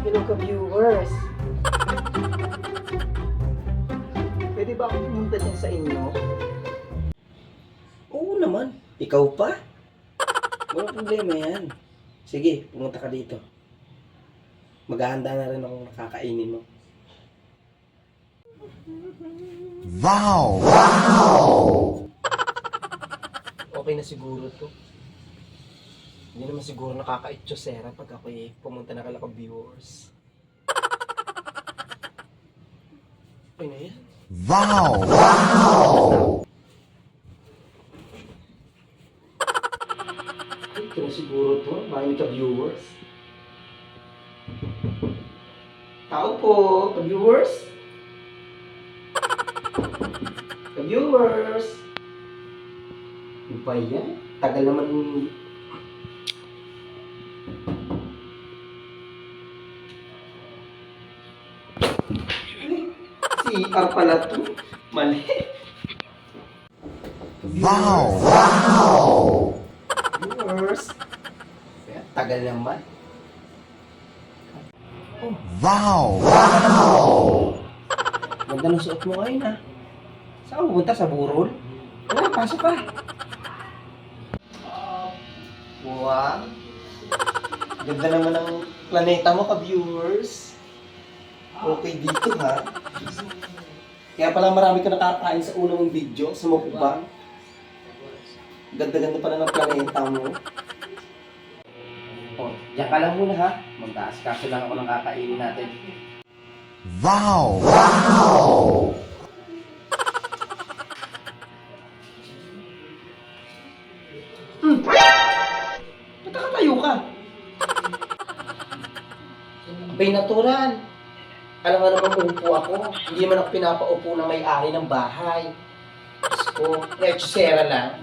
Hello ka-viewers. Pwede ba akong pumunta dyan sa inyo? Oo naman. Ikaw pa? Walang problema yan. Sige, pumunta ka dito. Maghahanda na rin akong nakakainin mo. Wow! Wow! Okay na siguro to. Hindi naman siguro nakaka-itsosera pag ako pumunta na kala viewers. Okay na yan. Wow! Wow! Ito na siguro to. Maraming ka-viewers. Tao po, ka-viewers. Ka-viewers. Ano ba yan? Tagal naman. CR pala to. Mali. Wow! Wow! Viewers. Tagal naman. Oh, Wow! Wow! ganda ng suot mo ngayon ha. Saan ka pupunta? Sa burol? Wala, pasok ka. Wow. Ganda naman ng planeta mo ka-viewers. Okay dito ha. Kaya pala marami ka nakakain sa unang mong video, sa mukbang. Ganda-ganda pala ng planeta mo. Oh, diyan ka lang muna ha. Mag-aasikaso lang ako ng kakainin natin. Wow! Wow! Ba't nakatayo ka? Abay, natural. Alam nga naman upo ako. Hindi man ako pinapaupo ng may-ari ng bahay. Diyos ko, na-etsera lang.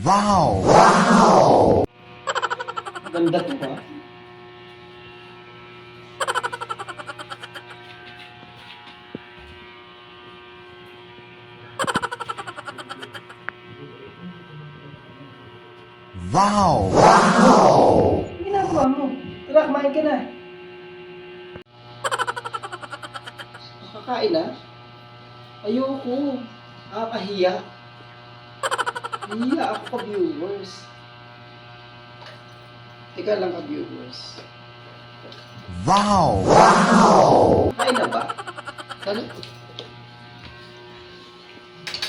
Wow! Wow! Ganda to ha. Wow! Wow! Ano ginagawa mo? Tara, kumain ka na. Makakain na? Ayoko. Nakakahiya. Hiya ako ka-viewers. Ika lang ka-viewers. Wow! Wow! Kain na ba? Ano?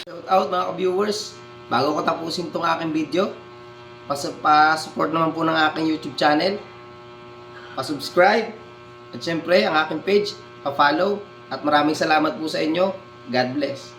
Shout out mga ka-viewers. Bago ko tapusin itong aking video, pa-support naman po ng aking YouTube channel. Pa-subscribe. At syempre, ang aking page, pa-follow. At maraming salamat po sa inyo. God bless.